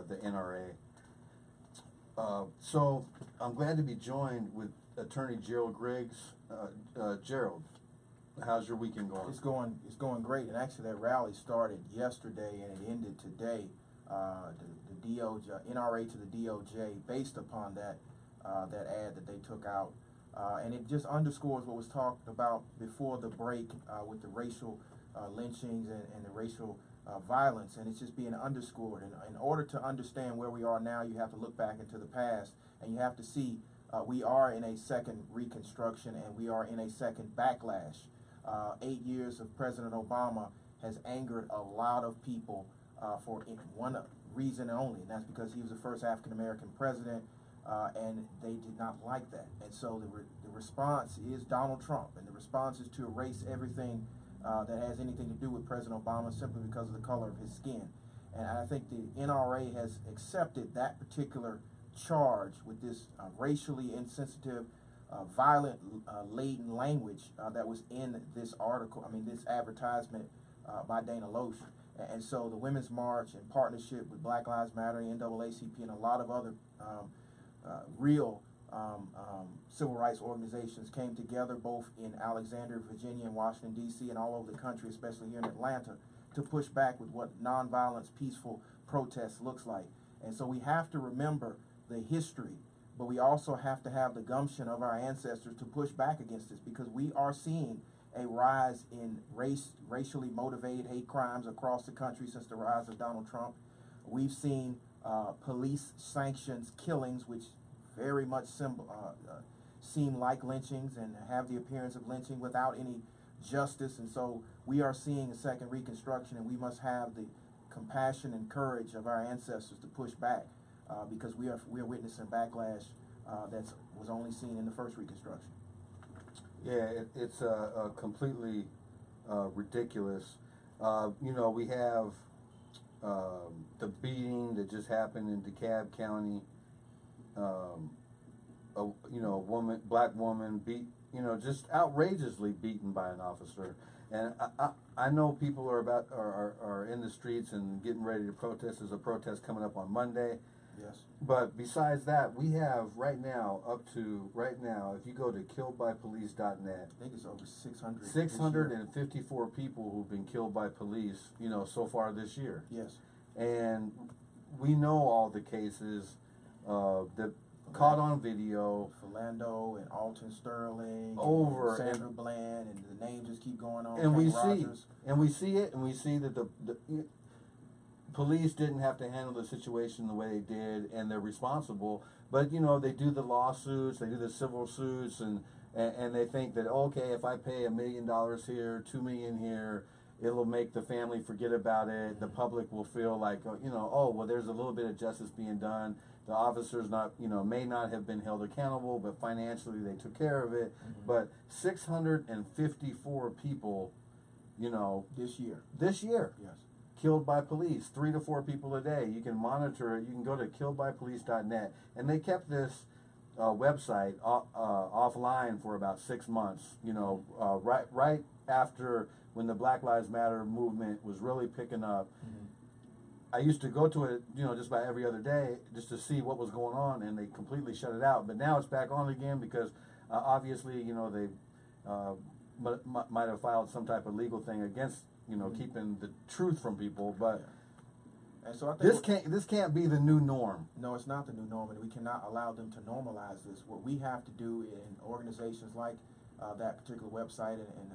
the NRA. So I'm glad to be joined with Attorney Gerald Griggs. Gerald, how's your weekend going? It's going great, and actually that rally started yesterday and it ended today. The DOJ, NRA to the DOJ, based upon that ad that they took out, and it just underscores what was talked about before the break with the racial lynchings and the racial violence, and it's just being underscored. And in order to understand where we are now, you have to look back into the past, and you have to see we are in a second reconstruction, and we are in a second backlash. 8 years of President Obama has angered a lot of people for one reason only, and that's because he was the first African-American president, and they did not like that. And so the response is Donald Trump, and the response is to erase everything that has anything to do with President Obama simply because of the color of his skin. And I think the NRA has accepted that particular charge with this racially insensitive, violent, laden language that was in this article, this advertisement by Dana Loesch. And so the Women's March, in partnership with Black Lives Matter, NAACP, and a lot of other real civil rights organizations came together both in Alexandria, Virginia, and Washington, D.C., and all over the country, especially here in Atlanta, to push back with what nonviolence, peaceful protest looks like. And so we have to remember the history, but we also have to have the gumption of our ancestors to push back against this, because we are seeing a rise in racially motivated hate crimes across the country since the rise of Donald Trump. We've seen police sanctions killings, which very much seem like lynchings and have the appearance of lynching without any justice. And so we are seeing a second reconstruction, and we must have the compassion and courage of our ancestors to push back, because we are witnessing backlash that was only seen in the first reconstruction. Yeah, it's completely ridiculous. We have the beating that just happened in DeKalb County. A black woman just outrageously beaten by an officer. And I know people are in the streets and getting ready to protest. There's a protest coming up on Monday. Yes. But besides that, we have right now, if you go to killedbypolice.net, I think it's over 600. 654 people who've been killed by police, so far this year. Yes. And we know all the cases that caught on video. Philando and Alton Sterling, over and Sandra Bland, and the names just keep going on. And we see that the police didn't have to handle the situation the way they did, and they're responsible. But they do the lawsuits, they do the civil suits, and they think that, okay, if I pay $1 million here, $2 million here, it'll make the family forget about it. The public will feel like, oh, well, there's a little bit of justice being done. The officers may not have been held accountable, but financially they took care of it. Mm-hmm. But 654 people, this year. Yes. Killed by police, 3 to 4 people a day. You can monitor it. You can go to killedbypolice.net, and they kept this website offline for about 6 months. Right after when the Black Lives Matter movement was really picking up. Mm-hmm. I used to go to it, just about every other day, just to see what was going on, and they completely shut it out. But now it's back on again because obviously, they might have filed some type of legal thing against, keeping the truth from people. But and so I think this can't be the new norm. No, it's not the new norm, and we cannot allow them to normalize this. What we have to do in organizations like that particular website and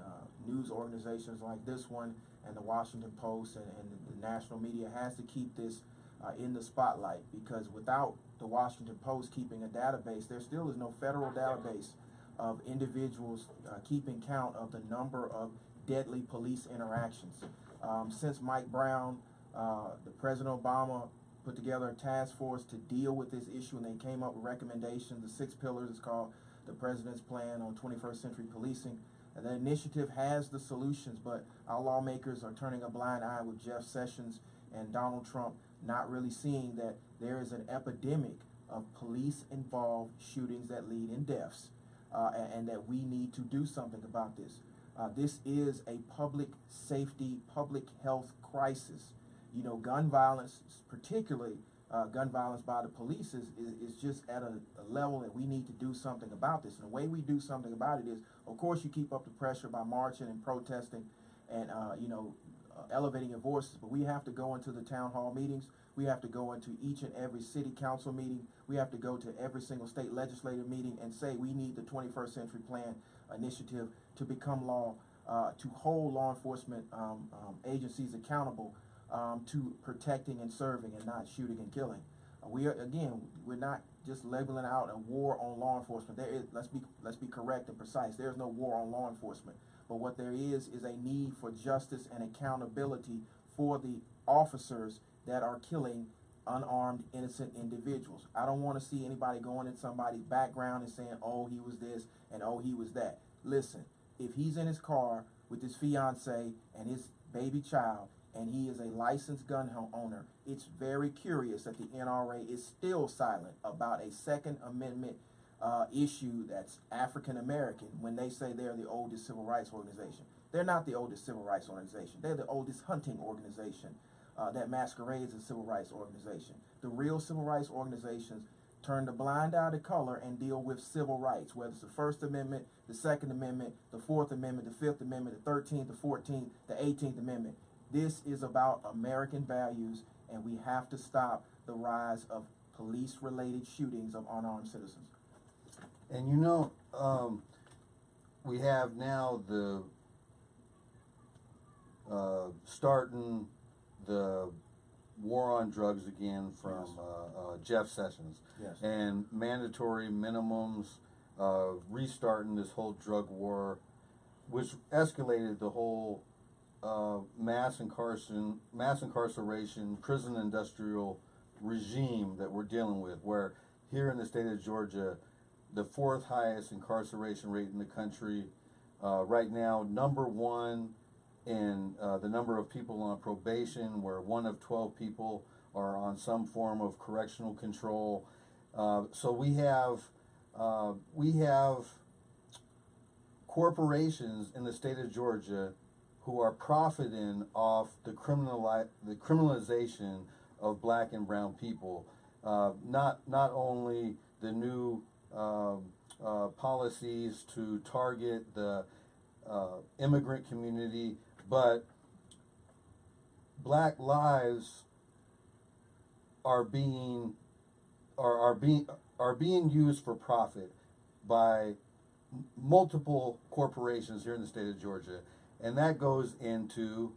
news organizations like this one and the Washington Post and the national media has to keep this in the spotlight, because without the Washington Post keeping a database, there still is no federal database of individuals keeping count of the number of deadly police interactions. Since Mike Brown, the President Obama put together a task force to deal with this issue, and they came up with recommendations. The 6 pillars is called the President's Plan on 21st Century Policing. And the initiative has the solutions, but our lawmakers are turning a blind eye with Jeff Sessions and Donald Trump not really seeing that there is an epidemic of police-involved shootings that lead in deaths, and that we need to do something about this. This is a public safety, public health crisis. Gun violence, particularly gun violence by the police is just at a level that we need to do something about this. And the way we do something about it is, of course, you keep up the pressure by marching and protesting and, elevating your voices. But we have to go into the town hall meetings. We have to go into each and every city council meeting. We have to go to every single state legislative meeting and say we need the 21st Century Plan initiative to become law, to hold law enforcement agencies accountable to protecting and serving and not shooting and killing. We're not just labeling out a war on law enforcement. There is, let's be correct and precise. There's no war on law enforcement. But what there is a need for justice and accountability for the officers that are killing unarmed, innocent individuals. I don't want to see anybody going in somebody's background and saying, oh, he was this and oh, he was that. Listen, if he's in his car with his fiance and his baby child and he is a licensed gun owner, it's very curious that the NRA is still silent about a Second Amendment issue that's African American when they say they're the oldest civil rights organization. They're not the oldest civil rights organization. They're the oldest hunting organization that masquerades as a civil rights organization. The real civil rights organizations turn the blind eye to color and deal with civil rights, whether it's the First Amendment, the Second Amendment, the Fourth Amendment, the Fifth Amendment, the 13th, the 14th, the 18th Amendment. This is about American values, and we have to stop the rise of police-related shootings of unarmed citizens. And we have now the starting the war on drugs again from Jeff Sessions. Yes. And mandatory minimums, restarting this whole drug war, which escalated the whole mass incarceration, prison industrial regime that we're dealing with, where here in the state of Georgia, the fourth highest incarceration rate in the country, right now, number one in the number of people on probation, where 1 of 12 people are on some form of correctional control. So we have corporations in the state of Georgia who are profiting off the criminalization of black and brown people. Not only the new policies to target the immigrant community, but black lives are being used for profit by multiple corporations here in the state of Georgia, and that goes into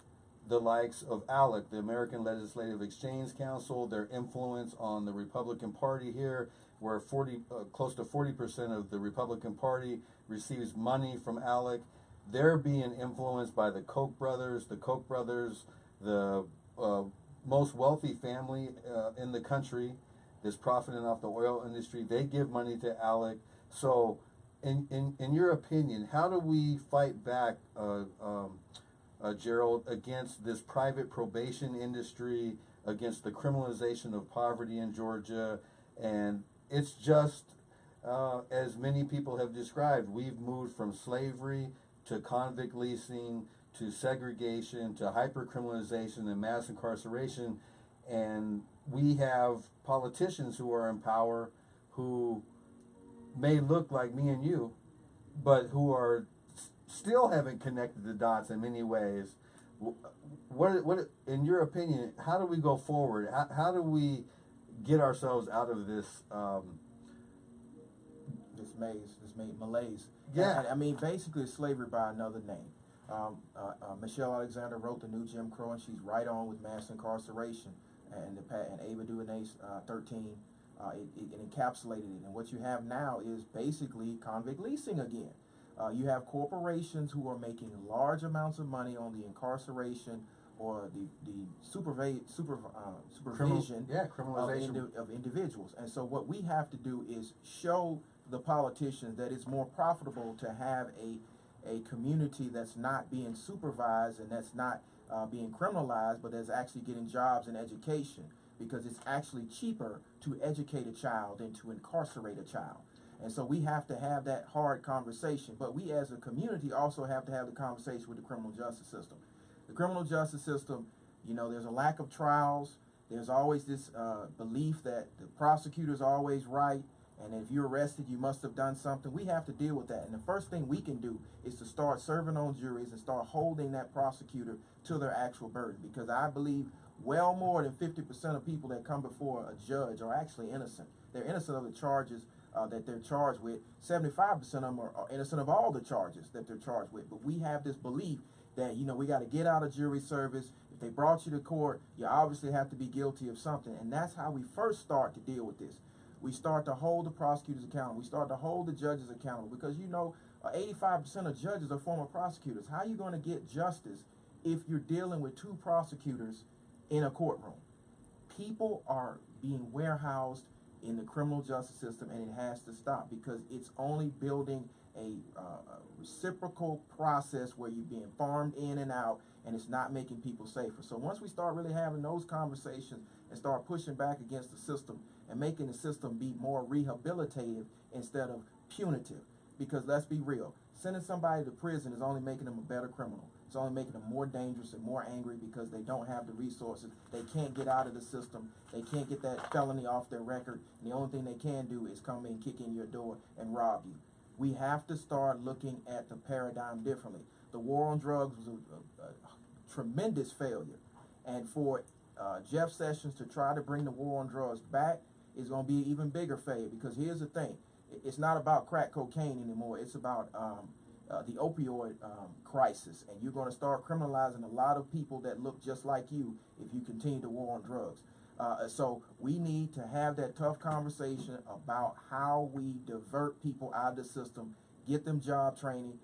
the likes of ALEC, the American Legislative Exchange Council, their influence on the Republican Party here, where close to 40% of the Republican Party receives money from ALEC. They're being influenced by the Koch brothers. The Koch brothers, the most wealthy family in the country, that's profiting off the oil industry. They give money to ALEC. So, in your opinion, how do we fight back, Gerald, against this private probation industry, against the criminalization of poverty in Georgia? And it's just, as many people have described, we've moved from slavery to convict leasing, to segregation, to hypercriminalization and mass incarceration, and we have politicians who are in power who may look like me and you, but who are still haven't connected the dots in many ways. What, in your opinion, how do we go forward? How do we get ourselves out of this this malaise? Yeah. I mean, basically, it's slavery by another name. Michelle Alexander wrote The New Jim Crow, and she's right on with mass incarceration. And Ava DuVernay's 13, it encapsulated it. And what you have now is basically convict leasing again. You have corporations who are making large amounts of money on the incarceration or the supervision criminalization of individuals. And so what we have to do is show the politicians that it's more profitable to have a community that's not being supervised and that's not being criminalized, but that's actually getting jobs and education, because it's actually cheaper to educate a child than to incarcerate a child. And so we have to have that hard conversation, but we as a community also have to have the conversation with the criminal justice system. The criminal justice system, there's a lack of trials, There's always this belief that the prosecutor's always right, and if you're arrested, you must have done something. We have to deal with that. And the first thing we can do is to start serving on juries and start holding that prosecutor to their actual burden. Because I believe well more than 50% of people that come before a judge are actually innocent. They're innocent of the charges that they're charged with. 75% of them are innocent of all the charges that they're charged with. But we have this belief that, you know, we got to get out of jury service. If they brought you to court, you obviously have to be guilty of something. And that's how we first start to deal with this. We start to hold the prosecutors accountable. We start to hold the judges accountable, because, you know, 85% of judges are former prosecutors. How are you going to get justice if you're dealing with two prosecutors in a courtroom? People are being warehoused in the criminal justice system, and it has to stop, because it's only building a reciprocal process where you're being farmed in and out, and it's not making people safer. So once we start really having those conversations and start pushing back against the system and making the system be more rehabilitative instead of punitive, because let's be real, sending somebody to prison is only making them a better criminal. It's only making them more dangerous and more angry, because they don't have the resources. They can't get out of the system. They can't get that felony off their record. And the only thing they can do is come in, kick in your door, and rob you. We have to start looking at the paradigm differently. The war on drugs was a tremendous failure. And for Jeff Sessions to try to bring the war on drugs back is going to be an even bigger failure, because here's the thing. It's not about crack cocaine anymore. It's about the opioid crisis, and you're going to start criminalizing a lot of people that look just like you if you continue the war on drugs. So we need to have that tough conversation about how we divert people out of the system, get them job training,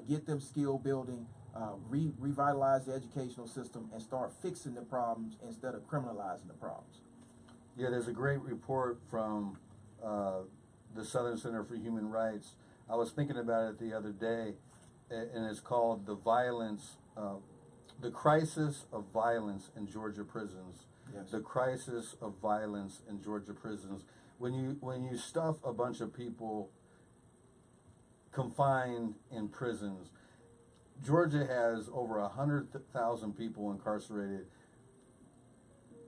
get them skill building, revitalize the educational system, and start fixing the problems instead of criminalizing the problems. Yeah, there's a great report from the Southern Center for Human Rights. I was thinking about it the other day, and it's called the crisis of violence in Georgia prisons. Yes. The crisis of violence in Georgia prisons. When you stuff a bunch of people confined in prisons, Georgia has over 100,000 people incarcerated,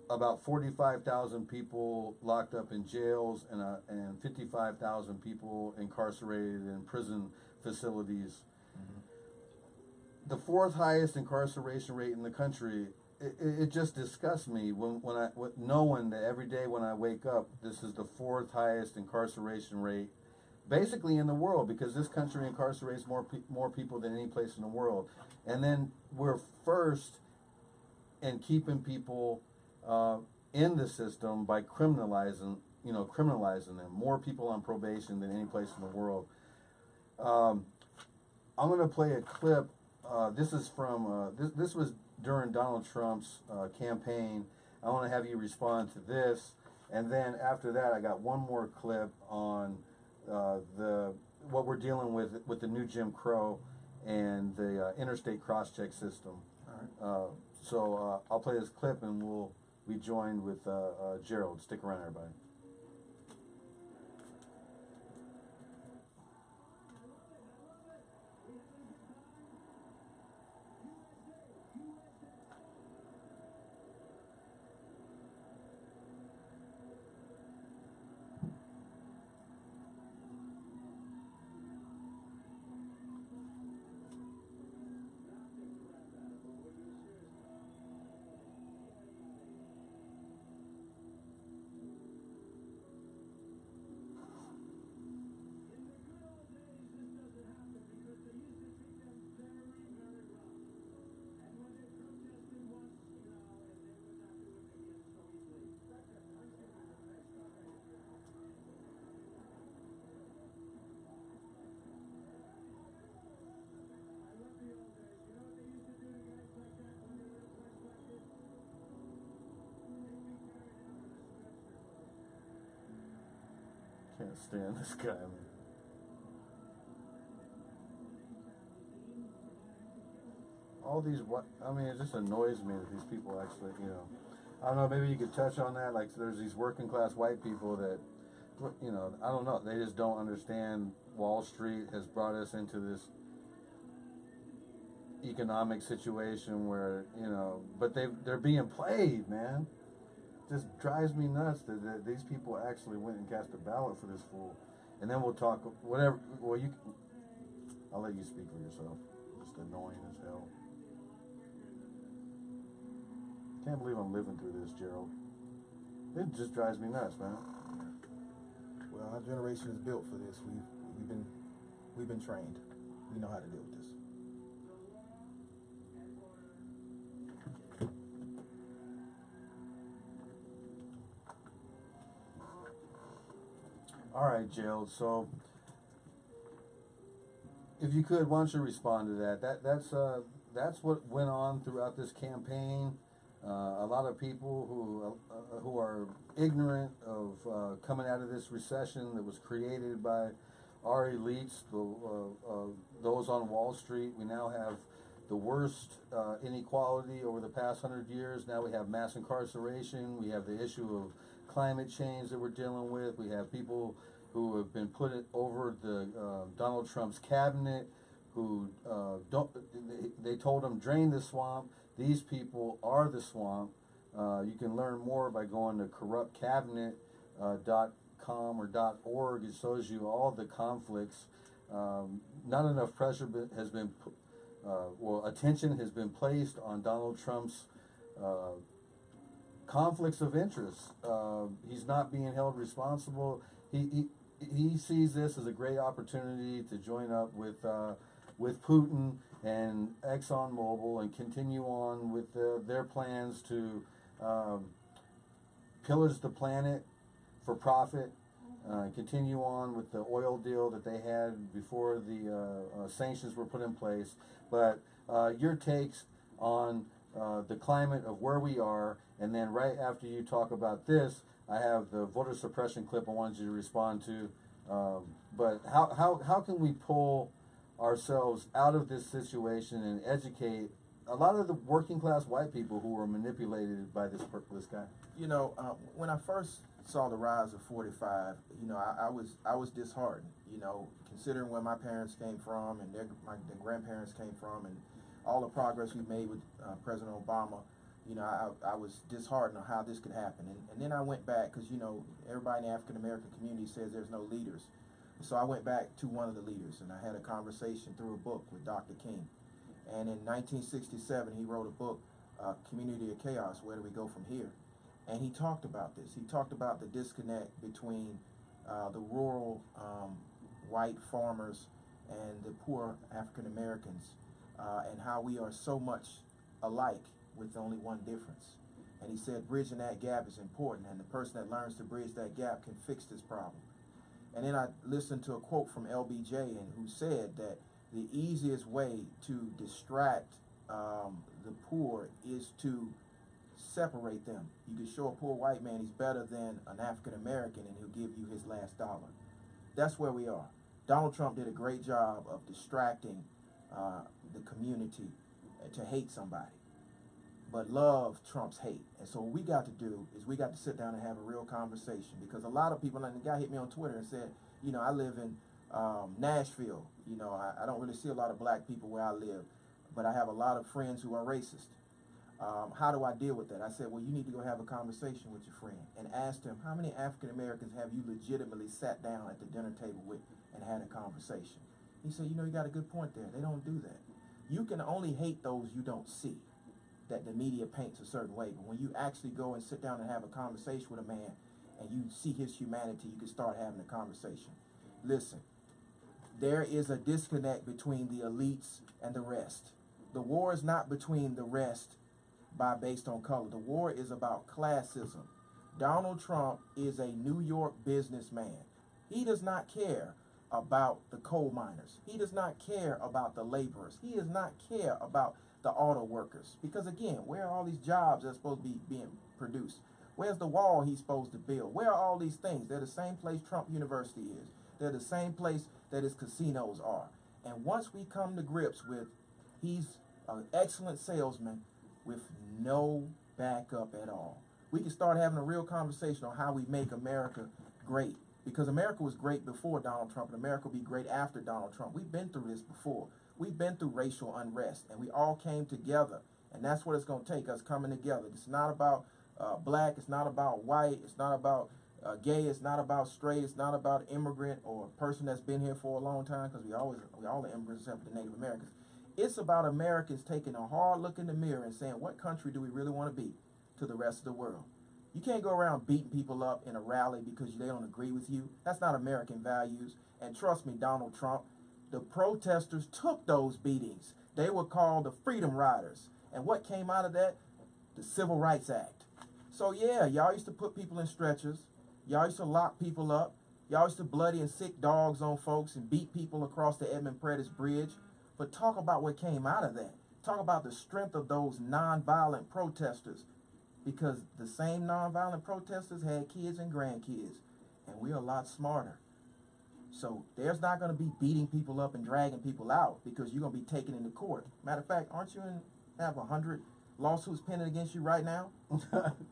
about 45,000 people locked up in jails, and 55,000 people incarcerated in prison facilities. Mm-hmm. The fourth highest incarceration rate in the country. It just disgusts me knowing that every day when I wake up, this is the fourth highest incarceration rate, basically in the world, because this country incarcerates more people than any place in the world, and then we're first in keeping people in the system by criminalizing them. More people on probation than any place in the world. I'm going to play a clip. This is from this was during Donald Trump's campaign. I want to have you respond to this, and then after that, I got one more clip on what we're dealing with the new Jim Crow and the interstate cross-check system. All right. So I'll play this clip, and we'll be joined with Gerald. Stick around, everybody. Can't stand this guy, man. All these, it just annoys me that these people actually, I don't know, maybe you could touch on that. Like, there's these working class white people that, I don't know, they just don't understand Wall Street has brought us into this economic situation where, but they're being played, man. just drives me nuts that these people actually went and cast a ballot for this fool. And then we'll talk whatever. Well, I'll let you speak for yourself. Just annoying as hell. Can't believe I'm living through this, Gerald. It just drives me nuts, man. Well, our generation is built for this. We've been trained. We know how to deal with this. All right, Gerald. So, if you could, why don't you respond to that? That's what went on throughout this campaign. A lot of people who are ignorant of coming out of this recession that was created by our elites, those on Wall Street. We now have the worst inequality over the past 100 years. Now we have mass incarceration. We have the issue of climate change that we're dealing with. We have people who have been put over the Donald Trump's cabinet who they told them drain the swamp. These people are the swamp. You can learn more by going to corruptcabinet.com or .org. It shows you all the conflicts. Not enough pressure has been, attention has been placed on Donald Trump's conflicts of interest. He's not being held responsible. He sees this as a great opportunity to join up with Putin and ExxonMobil and continue on with their plans to pillage the planet for profit. Continue on with the oil deal that they had before the sanctions were put in place. But your takes on the climate of where we are, and then right after you talk about this, I have the voter suppression clip I wanted you to respond to. But how can we pull ourselves out of this situation and educate a lot of the working class white people who were manipulated by this guy? You know, when I first saw the rise of 45, you know, I was disheartened. You know, considering where my parents came from and their grandparents came from, and all the progress we made with President Obama. You know, I was disheartened on how this could happen. And then I went back, because, you know, everybody in the African-American community says there's no leaders. So I went back to one of the leaders, and I had a conversation through a book with Dr. King. And in 1967, he wrote a book, Community of Chaos, Where Do We Go From Here? And he talked about this. He talked about the disconnect between the rural white farmers and the poor African-Americans, and how we are so much alike with only one difference. And he said bridging that gap is important, and the person that learns to bridge that gap can fix this problem. And then I listened to a quote from LBJ, and who said that the easiest way to distract the poor is to separate them. You can show a poor white man he's better than an African American, and he'll give you his last dollar. That's where we are. Donald Trump did a great job of distracting the community to hate somebody. But love trumps hate. And so what we got to do is we got to sit down and have a real conversation, because a lot of people, and the guy hit me on Twitter and said, you know, I live in Nashville. You know, I don't really see a lot of black people where I live, but I have a lot of friends who are racist. How do I deal with that? I said, well, you need to go have a conversation with your friend and ask them, how many African Americans have you legitimately sat down at the dinner table with and had a conversation? He said, you know, you got a good point there. They don't do that. You can only hate those you don't see, that the media paints a certain way. But when you actually go and sit down and have a conversation with a man and you see his humanity, you can start having a conversation. Listen, there is a disconnect between the elites and the rest. The war is not between the rest based on color. The war is about classism. Donald Trump is a New York businessman. He does not care about the coal miners. He does not care about the laborers. He does not care about the auto workers. Because again, where are all these jobs that are supposed to be being produced? Where's the wall he's supposed to build? Where are all these things? They're the same place Trump University is. They're the same place that his casinos are. And once we come to grips with he's an excellent salesman with no backup at all, we can start having a real conversation on how we make America great. Because America was great before Donald Trump, and America will be great after Donald Trump. We've been through this before. We've been through racial unrest, and we all came together. And that's what it's going to take, us coming together. It's not about black, it's not about white, it's not about gay, it's not about straight, it's not about immigrant or a person that's been here for a long time, because we all are immigrants except for the Native Americans. It's about Americans taking a hard look in the mirror and saying, what country do we really want to be to the rest of the world? You can't go around beating people up in a rally because they don't agree with you. That's not American values. And trust me, Donald Trump, the protesters took those beatings. They were called the Freedom Riders. And what came out of that? The Civil Rights Act. So yeah, y'all used to put people in stretchers. Y'all used to lock people up. Y'all used to bloody and sick dogs on folks and beat people across the Edmund Pettus Bridge. But talk about what came out of that. Talk about the strength of those nonviolent protesters. Because the same nonviolent protesters had kids and grandkids. And we're a lot smarter. So there's not going to be beating people up and dragging people out because you're going to be taken into court. Matter of fact, aren't you have 100 lawsuits pending against you right now?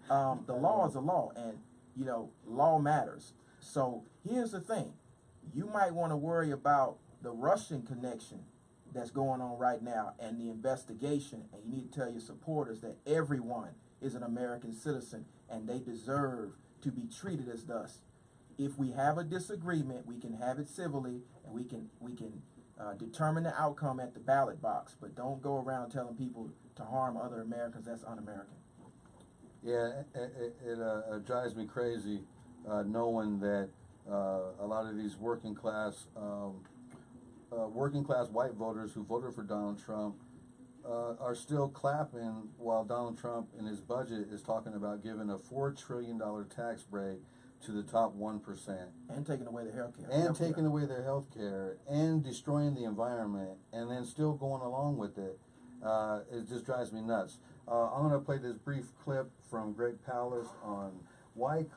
The law is a law, and, you know, law matters. So here's the thing. You might want to worry about the Russian connection that's going on right now and the investigation, and you need to tell your supporters that everyone is an American citizen and they deserve to be treated as thus. If we have a disagreement, we can have it civilly, and we can determine the outcome at the ballot box. But don't go around telling people to harm other Americans. That's un-American. Yeah, it drives me crazy knowing that a lot of these working class white voters who voted for Donald Trump are still clapping while Donald Trump in his budget is talking about giving a $4 trillion tax break to the top 1%. And taking away their health care. And taking away their health care and destroying the environment and then still going along with it. It just drives me nuts. I'm going to play this brief clip from Greg Palast on why,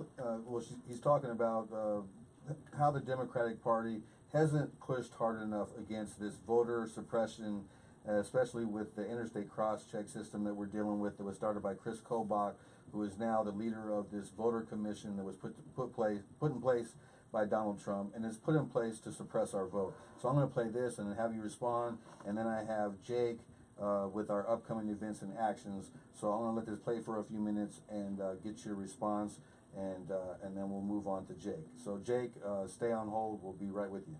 he's talking about how the Democratic Party hasn't pushed hard enough against this voter suppression, especially with the interstate cross-check system that we're dealing with that was started by Chris Kobach, who is now the leader of this voter commission that was put in place by Donald Trump, and is put in place to suppress our vote. So I'm going to play this and have you respond, and then I have Jake with our upcoming events and actions. So I'm going to let this play for a few minutes and get your response, and then we'll move on to Jake. So Jake, stay on hold. We'll be right with you.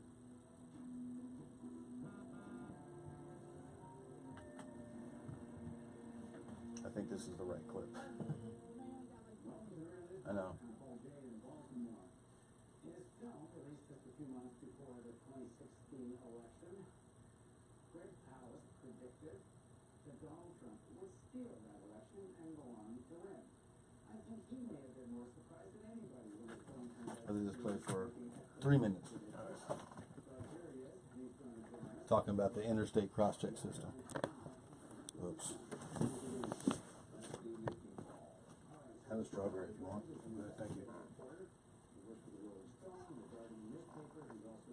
I think this is the right clip. I know. In his film, released just a few months before the 2016 election, Greg Palast predicted that Donald Trump would steal that election and go on to win. I think he may have been more surprised than anybody when the film turned out. I'll do this play for 3 minutes. Talking about the interstate cross-check system. Oops. Have a strawberry if you want. Thank